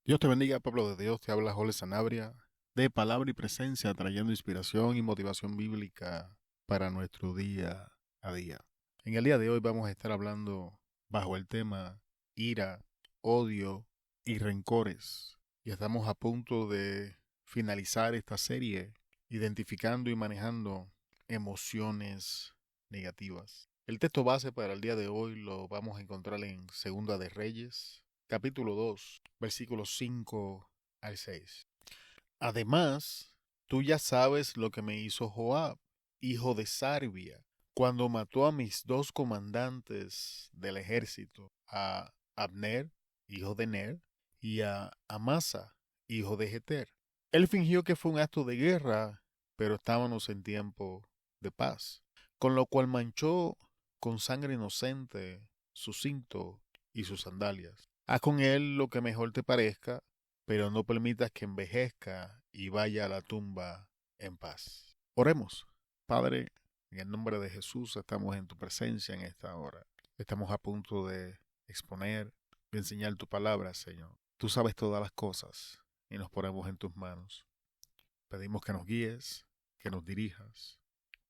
Dios te bendiga, pueblo de Dios. Te habla Jorge Sanabria de Palabra y Presencia, trayendo inspiración y motivación bíblica para nuestro día a día. En el día de hoy vamos a estar hablando bajo el tema ira, odio y rencores. Y estamos a punto de finalizar esta serie identificando y manejando emociones negativas. El texto base para el día de hoy lo vamos a encontrar en Segunda de Reyes, capítulo 2, versículos 5 al 6. Además, tú ya sabes lo que me hizo Joab, hijo de Sarvia, cuando mató a mis dos comandantes del ejército, a Abner, hijo de Ner, y a Amasa, hijo de Jeter. Él fingió que fue un acto de guerra, pero estábamos en tiempo de paz, con lo cual manchó con sangre inocente su cinto y sus sandalias. Haz con él lo que mejor te parezca, pero no permitas que envejezca y vaya a la tumba en paz. Oremos. Padre, en el nombre de Jesús estamos en tu presencia en esta hora. Estamos a punto de exponer y enseñar tu palabra, Señor. Tú sabes todas las cosas y nos ponemos en tus manos. Pedimos que nos guíes, que nos dirijas,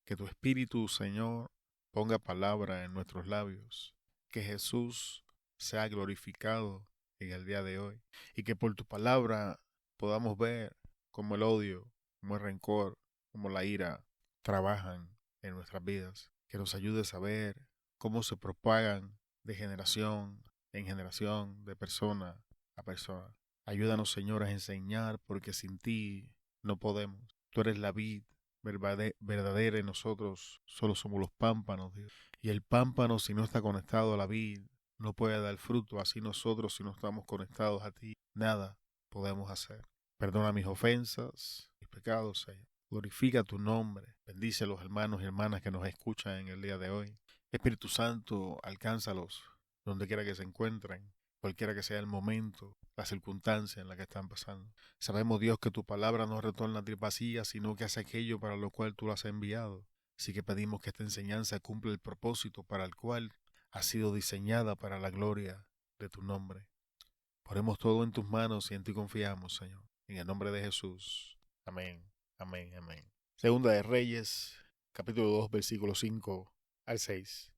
que tu Espíritu, Señor, ponga palabra en nuestros labios, que Jesús sea glorificado en el día de hoy y que por tu palabra podamos ver cómo el odio, cómo el rencor, cómo la ira trabajan en nuestras vidas, que nos ayudes a ver cómo se propagan de generación en generación, de persona a persona. Ayúdanos, Señor, a enseñar porque sin ti no podemos. Tú eres la vid verdadera y nosotros solo somos los pámpanos, Dios. Y el pámpano, si no está conectado a la vid, no puede dar fruto. Así nosotros, si no estamos conectados a ti, nada podemos hacer. Perdona mis ofensas, mis pecados, Señor. Glorifica tu nombre. Bendice a los hermanos y hermanas que nos escuchan en el día de hoy. Espíritu Santo, alcánzalos donde quiera que se encuentren, cualquiera que sea el momento, la circunstancia en la que están pasando. Sabemos, Dios, que tu palabra no retorna a ti vacía, sino que hace aquello para lo cual tú la has enviado. Así que pedimos que esta enseñanza cumpla el propósito para el cual ha sido diseñada para la gloria de tu nombre. Ponemos todo en tus manos y en ti confiamos, Señor. En el nombre de Jesús. Amén, amén, amén. Segunda de Reyes, capítulo 2, versículo 5 al 6.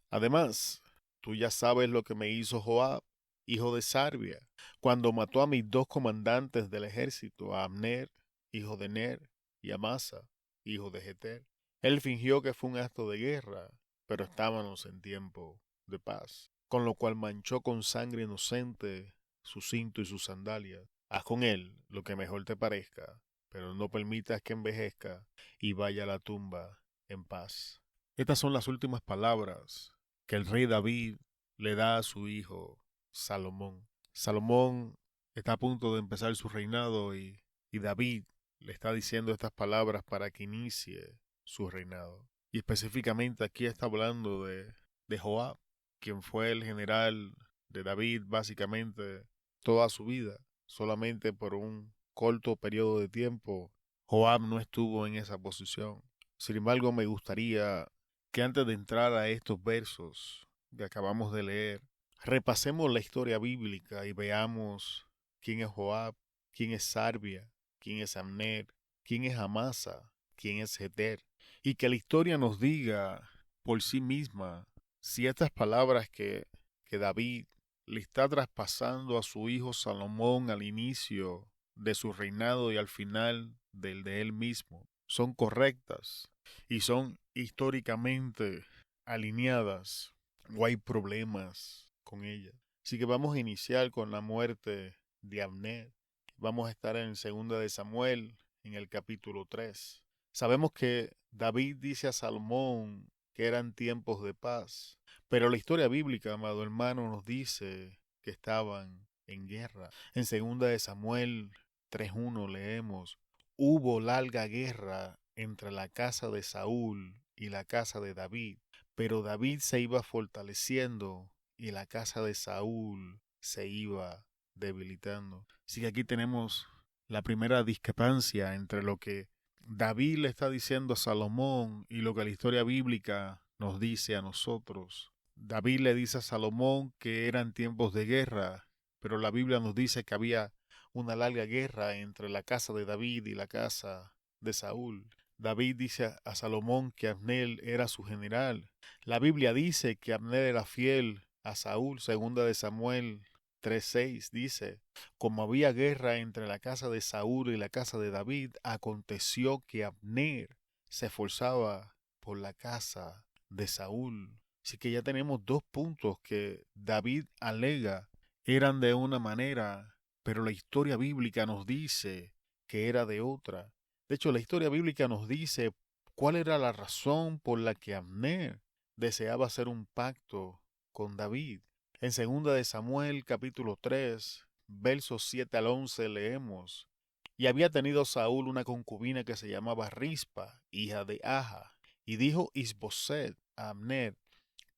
Además, tú ya sabes lo que me hizo Joab, hijo de Sarvia, cuando mató a mis dos comandantes del ejército, a Abner, hijo de Ner, y a Amasa, hijo de Jeter. Él fingió que fue un acto de guerra, pero estábamos en tiempo de paz, con lo cual manchó con sangre inocente su cinto y sus sandalias. Haz con él lo que mejor te parezca, pero no permitas que envejezca y vaya a la tumba en paz. Estas son las últimas palabras que el rey David le da a su hijo Salomón. Salomón está a punto de empezar su reinado y David le está diciendo estas palabras para que inicie su reinado. Y específicamente aquí está hablando de Joab, quien fue el general de David básicamente toda su vida. Solamente por un corto periodo de tiempo, Joab no estuvo en esa posición. Sin embargo, me gustaría que antes de entrar a estos versos que acabamos de leer, repasemos la historia bíblica y veamos quién es Joab, quién es Sarvia, quién es Amner, quién es Amasa, quién es Jeter, y que la historia nos diga por sí misma si estas palabras que David le está traspasando a su hijo Salomón al inicio de su reinado y al final del de él mismo son correctas y son históricamente alineadas o hay problemas con ellas. Así que vamos a iniciar con la muerte de Abner. Vamos a estar en 2 de Samuel, en el capítulo 3. Sabemos que David dice a Salomón que eran tiempos de paz, pero la historia bíblica, amado hermano, nos dice que estaban en guerra. En 2 de Samuel 3:1 leemos: hubo larga guerra entre la casa de Saúl y la casa de David, pero David se iba fortaleciendo y la casa de Saúl se iba debilitando. Así que aquí tenemos la primera discrepancia entre lo que David le está diciendo a Salomón y lo que la historia bíblica nos dice a nosotros. David le dice a Salomón que eran tiempos de guerra pero la Biblia nos dice que había una larga guerra entre la casa de David y la casa de Saúl. David dice a Salomón que Abner era su general. La Biblia dice que Abner era fiel a Saúl. Segunda de Samuel 3:6 dice: como había guerra entre la casa de Saúl y la casa de David, aconteció que Abner se esforzaba por la casa de Saúl. Así que ya tenemos dos puntos que David alega eran de una manera, pero la historia bíblica nos dice que era de otra. De hecho, la historia bíblica nos dice cuál era la razón por la que Abner deseaba hacer un pacto con David. En 2 de Samuel capítulo 3, versos 7 al 11 leemos: y había tenido Saúl una concubina que se llamaba Rispa, hija de Aja, y dijo Isboset a Abner: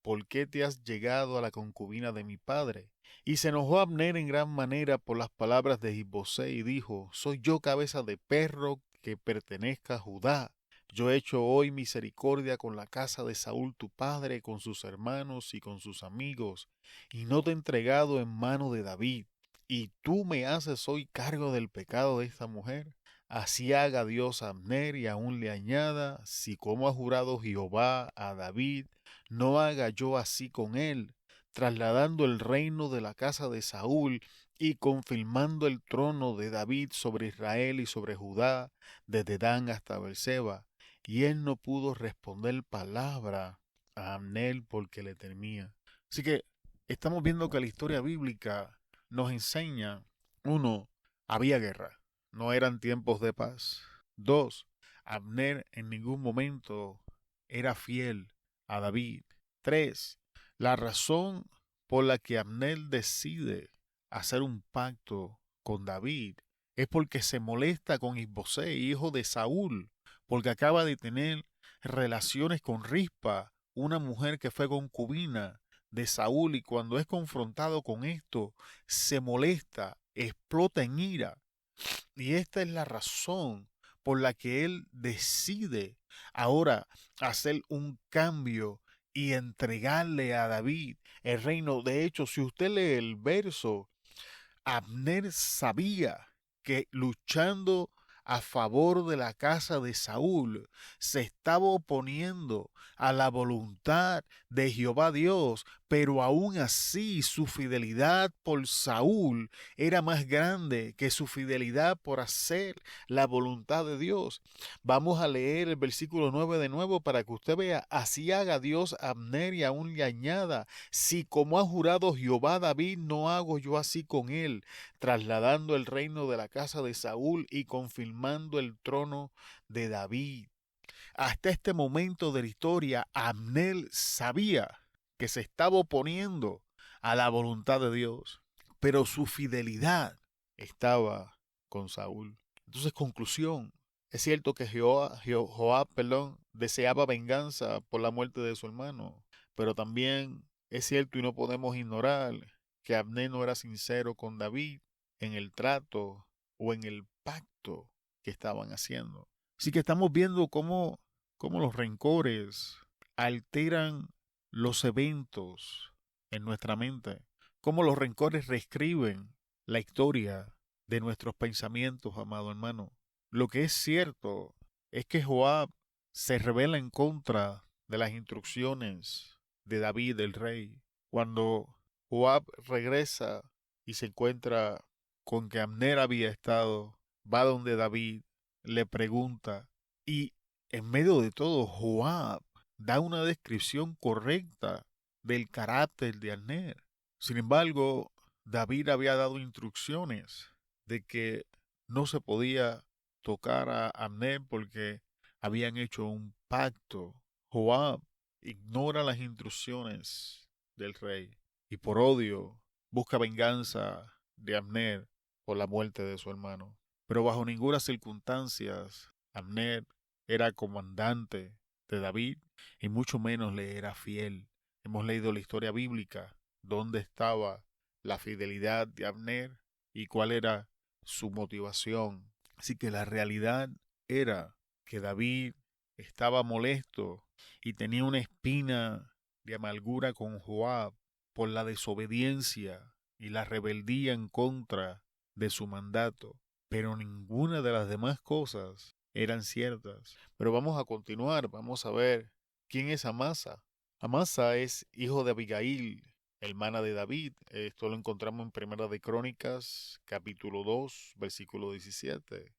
¿por qué te has llegado a la concubina de mi padre? Y se enojó Abner en gran manera por las palabras de Isboset y dijo: soy yo cabeza de perro que pertenezca a Judá. Yo he hecho hoy misericordia con la casa de Saúl tu padre, con sus hermanos y con sus amigos, y no te he entregado en mano de David. Y tú me haces hoy cargo del pecado de esta mujer. Así haga Dios a Abner y aún le añada, si como ha jurado Jehová a David, no haga yo así con él, trasladando el reino de la casa de Saúl y confirmando el trono de David sobre Israel y sobre Judá, desde Dan hasta Beerseba. Y él no pudo responder palabra a Abner porque le temía. Así que estamos viendo que la historia bíblica nos enseña: uno, había guerra, no eran tiempos de paz. Dos, Abner en ningún momento era fiel a David. Tres, la razón por la que Abner decide hacer un pacto con David es porque se molesta con Isboset, hijo de Saúl, porque acaba de tener relaciones con Rispa, una mujer que fue concubina de Saúl, y cuando es confrontado con esto, se molesta, explota en ira. Y esta es la razón por la que él decide ahora hacer un cambio y entregarle a David el reino. De hecho, si usted lee el verso, Abner sabía que luchando a favor de la casa de Saúl se estaba oponiendo a la voluntad de Jehová Dios, pero aún así su fidelidad por Saúl era más grande que su fidelidad por hacer la voluntad de Dios. Vamos a leer el versículo 9 de nuevo para que usted vea: así haga Dios a Abner y aún le añada, si como ha jurado Jehová a David, no hago yo así con él, trasladando el reino de la casa de Saúl y confirmando el trono de David. Hasta este momento de la historia, Abner sabía que se estaba oponiendo a la voluntad de Dios, pero su fidelidad estaba con Saúl. Entonces, conclusión: es cierto que Joab, deseaba venganza por la muerte de su hermano, pero también es cierto y no podemos ignorar que Abner no era sincero con David en el trato o en el pacto que estaban haciendo. Así que estamos viendo cómo los rencores alteran los eventos en nuestra mente, cómo los rencores reescriben la historia de nuestros pensamientos, amado hermano. Lo que es cierto es que Joab se rebela en contra de las instrucciones de David el rey. Cuando Joab regresa y se encuentra con que Abner había estado, va donde David, le pregunta, y en medio de todo Joab da una descripción correcta del carácter de Abner. Sin embargo, David había dado instrucciones de que no se podía tocar a Abner porque habían hecho un pacto. Joab ignora las instrucciones del rey y por odio busca venganza de Abner por la muerte de su hermano. Pero bajo ninguna circunstancia Abner era comandante de David y mucho menos le era fiel. Hemos leído la historia bíblica, dónde estaba la fidelidad de Abner y cuál era su motivación. Así que la realidad era que David estaba molesto y tenía una espina de amargura con Joab por la desobediencia y la rebeldía en contra de su mandato, pero ninguna de las demás cosas eran ciertas. Pero vamos a continuar, vamos a ver quién es Amasa. Amasa es hijo de Abigail, hermana de David. Esto lo encontramos en Primera de Crónicas, capítulo 2, versículo 17.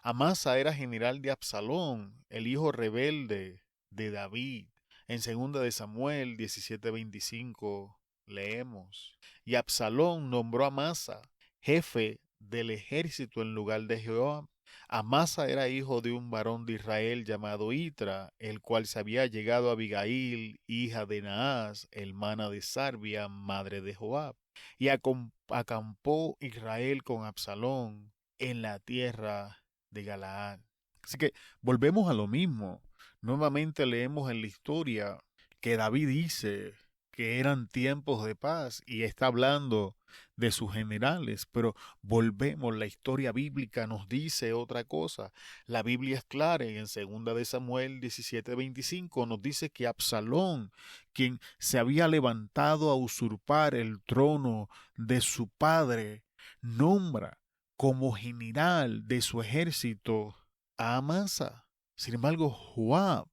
Amasa era general de Absalón, el hijo rebelde de David. En Segunda de Samuel 17:25 leemos: y Absalón nombró a Amasa jefe del ejército en lugar de Joab. Amasa era hijo de un varón de Israel llamado Itra, el cual se había llegado a Abigail, hija de Naas, hermana de Sarbia, madre de Joab. Y acampó Israel con Absalón en la tierra de Galaad. Así que volvemos a lo mismo. Nuevamente leemos en la historia que David dice que eran tiempos de paz y está hablando de sus generales, pero volvemos, la historia bíblica nos dice otra cosa. La Biblia es clara y en 2 de Samuel 17:25 nos dice que Absalón, quien se había levantado a usurpar el trono de su padre, nombra como general de su ejército a Amasa. Sin embargo, Joab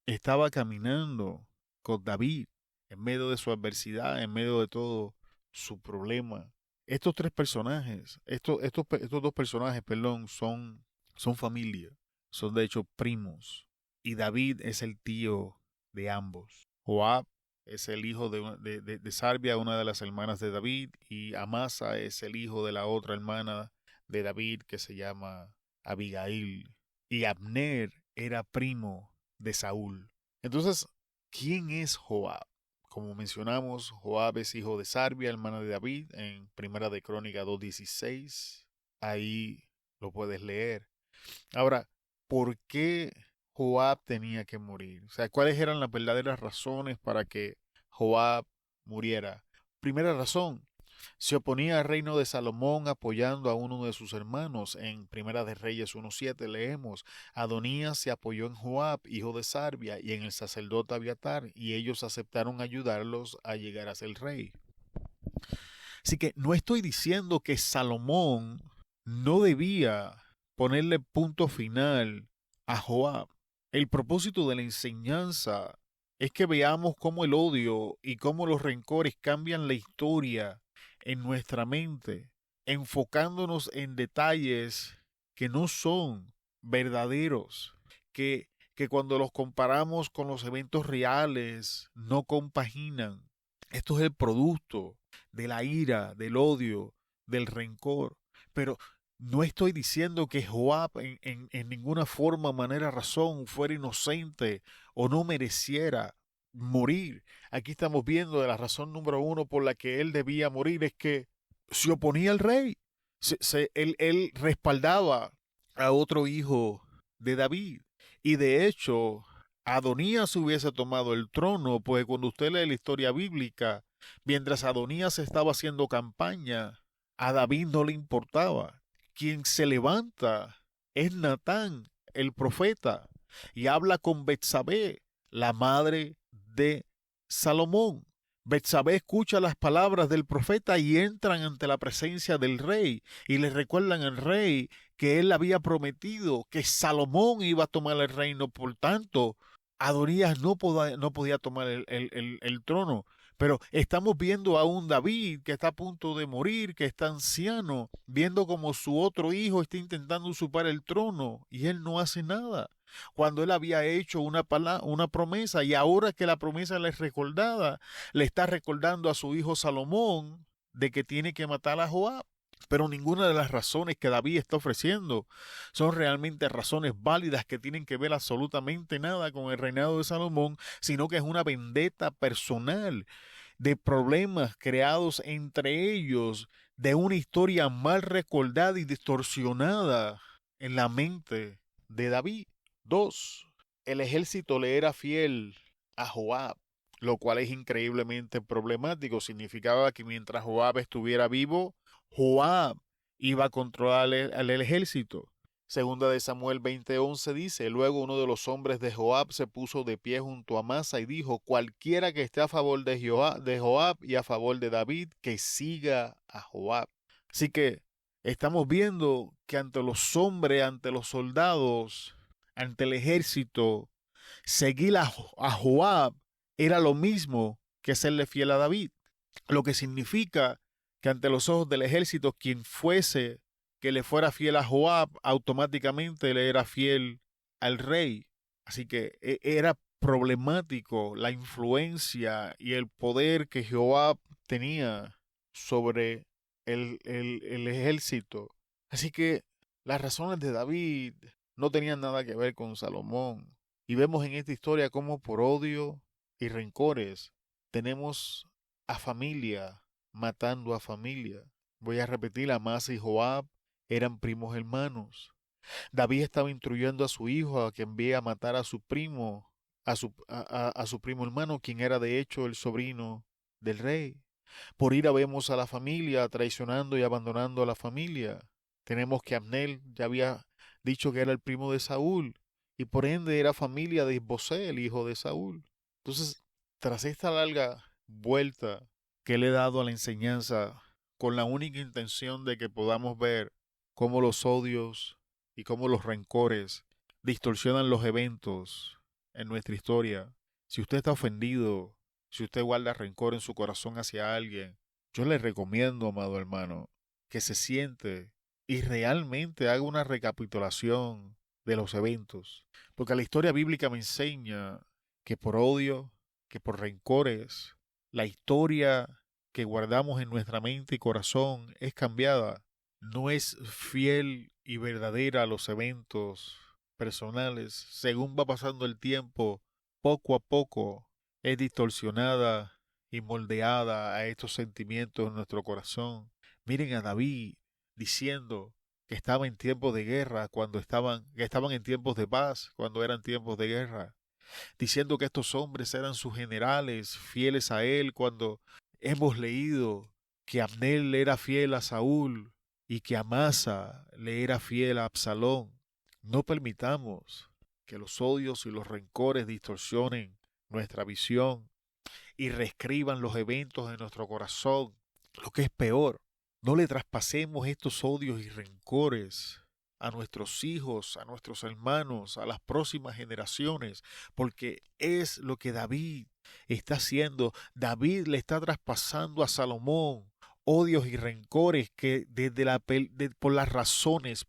estaba caminando con David en medio de su adversidad, en medio de todo su problema. Estos tres personajes, estos dos personajes, perdón, son familia, son de hecho primos. Y David es el tío de ambos. Joab es el hijo de Sarbia, una de las hermanas de David, y Amasa es el hijo de la otra hermana de David que se llama Abigail. Y Abner era primo de Saúl. Entonces, ¿quién es Joab? Como mencionamos, Joab es hijo de Sarbia, hermana de David, en Primera de Crónicas 2:16. Ahí lo puedes leer. Ahora, ¿por qué Joab tenía que morir? O sea, ¿cuáles eran las verdaderas razones para que Joab muriera? Primera razón, se oponía al reino de Salomón apoyando a uno de sus hermanos. En Primera de Reyes 1:7 leemos: Adonías se apoyó en Joab, hijo de Sarbia, y en el sacerdote Abiatar, y ellos aceptaron ayudarlos a llegar a ser rey. Así que no estoy diciendo que Salomón no debía ponerle punto final a Joab. El propósito de la enseñanza es que veamos cómo el odio y cómo los rencores cambian la historia en nuestra mente, enfocándonos en detalles que no son verdaderos, que cuando los comparamos con los eventos reales no compaginan. Esto es el producto de la ira, del odio, del rencor. Pero no estoy diciendo que Joab en ninguna forma, manera, razón fuera inocente o no mereciera morir. Aquí estamos viendo de la razón número uno por la que él debía morir es que se oponía al rey. Él respaldaba a otro hijo de David. Y de hecho, Adonías hubiese tomado el trono, pues cuando usted lee la historia bíblica, mientras Adonías estaba haciendo campaña, a David no le importaba. Quien se levanta es Natán, el profeta, y habla con Betsabé, la madre de Salomón. Betsabé escucha las palabras del profeta y entran ante la presencia del rey y le recuerdan al rey que él había prometido que Salomón iba a tomar el reino. Por tanto, Adonías no podía tomar el trono. Pero estamos viendo a un David que está a punto de morir, que está anciano, viendo como su otro hijo está intentando usurpar el trono y él no hace nada. Cuando él había hecho una promesa y ahora que la promesa le es recordada, le está recordando a su hijo Salomón de que tiene que matar a Joab. Pero ninguna de las razones que David está ofreciendo son realmente razones válidas que tienen que ver absolutamente nada con el reinado de Salomón, sino que es una vendetta personal de problemas creados entre ellos, de una historia mal recordada y distorsionada en la mente de David. 2. El ejército le era fiel a Joab, lo cual es increíblemente problemático. Significaba que mientras Joab estuviera vivo, Joab iba a controlar al ejército. Segunda de Samuel 20:11 dice: luego uno de los hombres de Joab se puso de pie junto a Amasa y dijo: cualquiera que esté a favor de Joab y a favor de David, que siga a Joab. Así que estamos viendo que ante los hombres, ante los soldados, ante el ejército, seguir a Joab era lo mismo que serle fiel a David. Lo que significa que ante los ojos del ejército, quien fuese que le fuera fiel a Joab, automáticamente le era fiel al rey. Así que era problemático la influencia y el poder que Joab tenía sobre el ejército. Así que las razones de David no tenían nada que ver con Salomón. Y vemos en esta historia cómo por odio y rencores tenemos a familia matando a familia. Voy a repetir, Amasa y Joab eran primos hermanos. David estaba instruyendo a su hijo a que envíe a matar a su primo, a su primo hermano, quien era de hecho el sobrino del rey. Por ira vemos a la familia traicionando y abandonando a la familia. Tenemos que Abner ya había dicho que era el primo de Saúl y por ende era familia de Isbosé, el hijo de Saúl. Entonces, tras esta larga vuelta que le he dado a la enseñanza con la única intención de que podamos ver cómo los odios y cómo los rencores distorsionan los eventos en nuestra historia. Si usted está ofendido, si usted guarda rencor en su corazón hacia alguien, yo le recomiendo, amado hermano, que se siente y realmente haga una recapitulación de los eventos. Porque la historia bíblica me enseña que por odio, que por rencores, la historia que guardamos en nuestra mente y corazón es cambiada. No es fiel y verdadera a los eventos personales. Según va pasando el tiempo, poco a poco es distorsionada y moldeada a estos sentimientos en nuestro corazón. Miren a David diciendo que estaba en tiempos de guerra que estaban en tiempos de paz cuando eran tiempos de guerra, diciendo que estos hombres eran sus generales, fieles a él, cuando hemos leído que Abner le era fiel a Saúl y que Amasa le era fiel a Absalón. No permitamos que los odios y los rencores distorsionen nuestra visión y reescriban los eventos de nuestro corazón. Lo que es peor, no le traspasemos estos odios y rencores a nuestros hijos, a nuestros hermanos, a las próximas generaciones, porque es lo que David está haciendo. David le está traspasando a Salomón odios y rencores que por las razones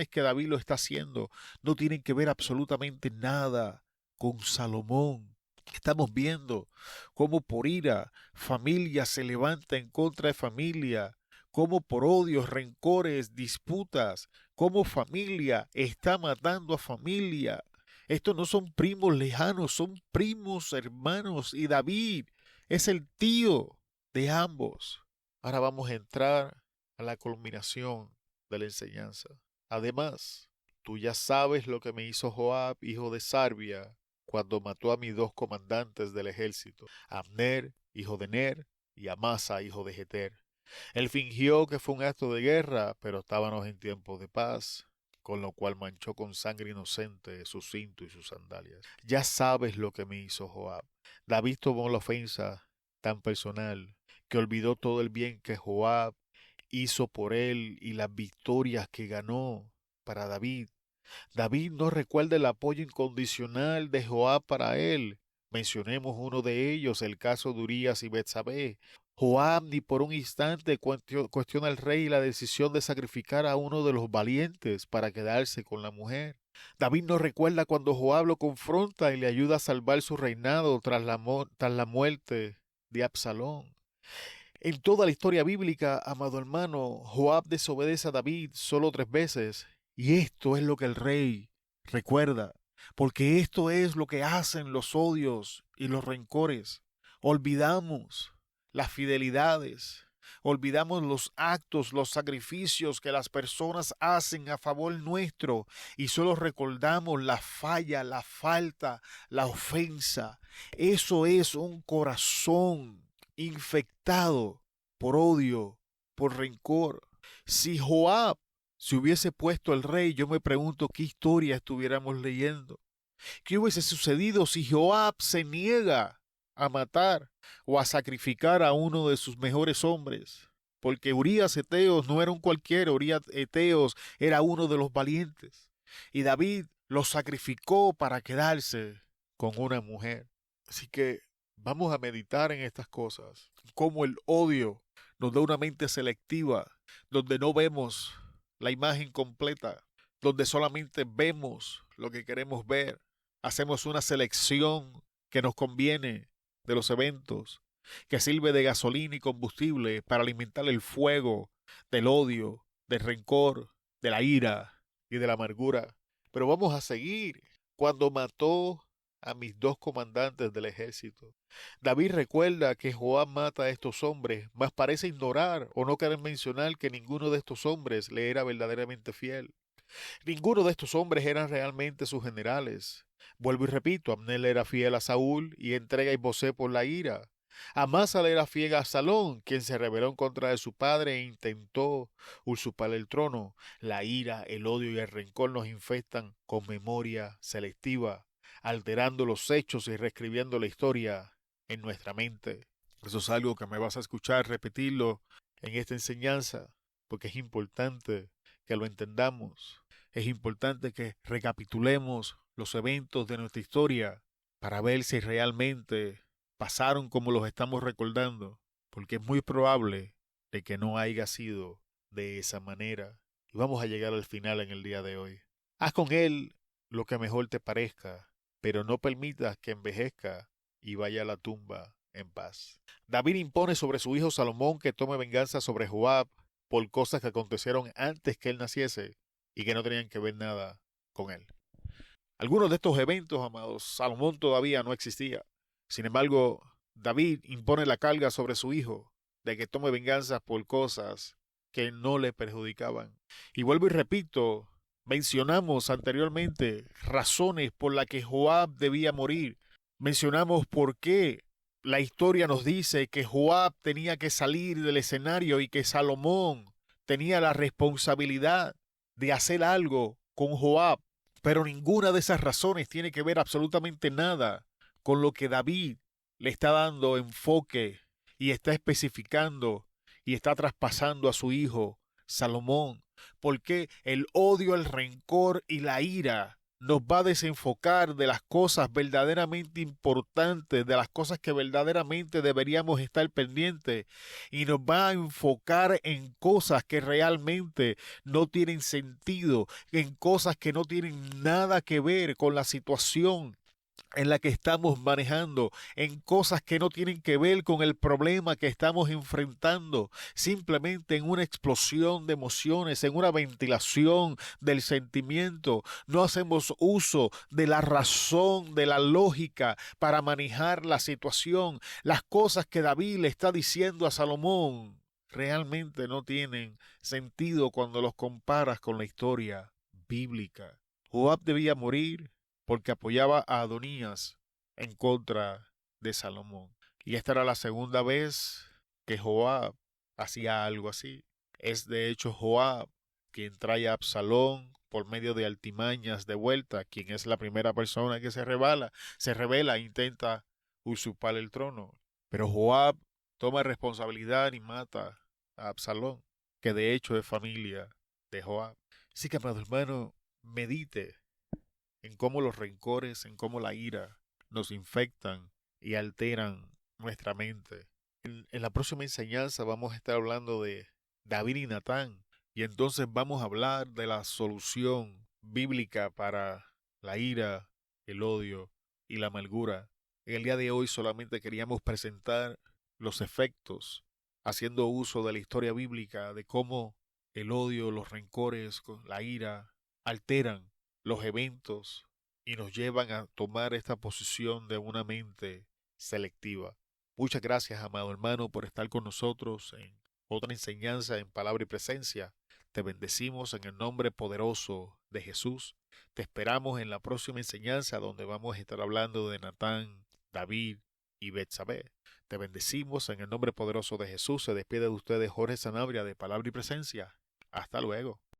que David lo está haciendo, no tienen que ver absolutamente nada con Salomón. Estamos viendo cómo por ira familia se levanta en contra de familia, cómo por odios, rencores, disputas, cómo familia está matando a familia. Estos no son primos lejanos, son primos hermanos y David es el tío de ambos. Ahora vamos a entrar a la culminación de la enseñanza. Además, tú ya sabes lo que me hizo Joab, hijo de Sarvia, cuando mató a mis dos comandantes del ejército, Abner, hijo de Ner, y Amasa, hijo de Jeter. Él fingió que fue un acto de guerra, pero estábamos en tiempos de paz, con lo cual manchó con sangre inocente su cinto y sus sandalias. Ya sabes lo que me hizo Joab. David tomó la ofensa tan personal que olvidó todo el bien que Joab hizo por él y las victorias que ganó para David. David no recuerda el apoyo incondicional de Joab para él. Mencionemos uno de ellos, el caso de Urías y Betsabé. Joab ni por un instante cuestiona al rey la decisión de sacrificar a uno de los valientes para quedarse con la mujer. David no recuerda cuando Joab lo confronta y le ayuda a salvar su reinado tras la muerte de Absalón. En toda la historia bíblica, amado hermano, Joab desobedece a David solo 3 veces. Y esto es lo que el rey recuerda, porque esto es lo que hacen los odios y los rencores. Olvidamos las fidelidades, olvidamos los actos, los sacrificios que las personas hacen a favor nuestro y solo recordamos la falla, la falta, la ofensa. Eso es un corazón infectado por odio, por rencor. Si Joab si hubiese puesto el rey, yo me pregunto qué historia estuviéramos leyendo. ¿Qué hubiese sucedido si Joab se niega a matar o a sacrificar a uno de sus mejores hombres? Porque Urías Eteos no era un cualquiera, Urías Eteos era uno de los valientes. Y David lo sacrificó para quedarse con una mujer. Así que vamos a meditar en estas cosas. Cómo el odio nos da una mente selectiva, donde no vemos la imagen completa, donde solamente vemos lo que queremos ver. Hacemos una selección que nos conviene de los eventos, que sirve de gasolina y combustible para alimentar el fuego del odio, del rencor, de la ira y de la amargura. Pero vamos a seguir. Cuando mató a mis dos comandantes del ejército, David recuerda que Joab mata a estos hombres, mas parece ignorar o no querer mencionar que ninguno de estos hombres le era verdaderamente fiel. Ninguno de estos hombres eran realmente sus generales. Vuelvo y repito, Abner era fiel a Saúl y entrega a Isbosé por la ira. Amasa le era fiel a Absalón, quien se rebeló en contra de su padre e intentó usurpar el trono. La ira, el odio y el rencor nos infestan con memoria selectiva, alterando los hechos y reescribiendo la historia en nuestra mente. Eso es algo que me vas a escuchar repetirlo en esta enseñanza, porque es importante que lo entendamos. Es importante que recapitulemos los eventos de nuestra historia para ver si realmente pasaron como los estamos recordando, porque es muy probable de que no haya sido de esa manera. Y vamos a llegar al final en el día de hoy. Haz con él lo que mejor te parezca, pero no permitas que envejezca y vaya a la tumba en paz. David impone sobre su hijo Salomón que tome venganza sobre Joab por cosas que acontecieron antes que él naciese y que no tenían que ver nada con él. Algunos de estos eventos, amados, Salomón todavía no existía. Sin embargo, David impone la carga sobre su hijo de que tome venganza por cosas que no le perjudicaban. Y vuelvo y repito, mencionamos anteriormente razones por las que Joab debía morir. Mencionamos por qué la historia nos dice que Joab tenía que salir del escenario y que Salomón tenía la responsabilidad de hacer algo con Joab. Pero ninguna de esas razones tiene que ver absolutamente nada con lo que David le está dando enfoque y está especificando y está traspasando a su hijo Salomón. Porque el odio, el rencor y la ira nos va a desenfocar de las cosas verdaderamente importantes, de las cosas que verdaderamente deberíamos estar pendientes, y nos va a enfocar en cosas que realmente no tienen sentido, en cosas que no tienen nada que ver con la situación en la que estamos manejando, en cosas que no tienen que ver con el problema que estamos enfrentando, simplemente en una explosión de emociones, en una ventilación del sentimiento. No hacemos uso de la razón, de la lógica para manejar la situación. Las cosas que David le está diciendo a Salomón realmente no tienen sentido cuando los comparas con la historia bíblica. Joab debía morir porque apoyaba a Adonías en contra de Salomón. Y esta era la segunda vez que Joab hacía algo así. Es de hecho Joab quien trae a Absalón por medio de altimañas de vuelta, quien es la primera persona que se revela e intenta usurpar el trono. Pero Joab toma responsabilidad y mata a Absalón, que de hecho es familia de Joab. Así que, amado hermano, medite en cómo los rencores, en cómo la ira nos infectan y alteran nuestra mente. En la próxima enseñanza vamos a estar hablando de David y Natán, y entonces vamos a hablar de la solución bíblica para la ira, el odio y la amargura. En el día de hoy solamente queríamos presentar los efectos, haciendo uso de la historia bíblica, de cómo el odio, los rencores, la ira, alteran los eventos y nos llevan a tomar esta posición de una mente selectiva. Muchas gracias, amado hermano, por estar con nosotros en otra enseñanza en palabra y presencia. Te bendecimos en el nombre poderoso de Jesús. Te esperamos en la próxima enseñanza donde vamos a estar hablando de Natán, David y Betsabé. Te bendecimos en el nombre poderoso de Jesús. Se despide de ustedes Jorge Sanabria de palabra y presencia. Hasta luego.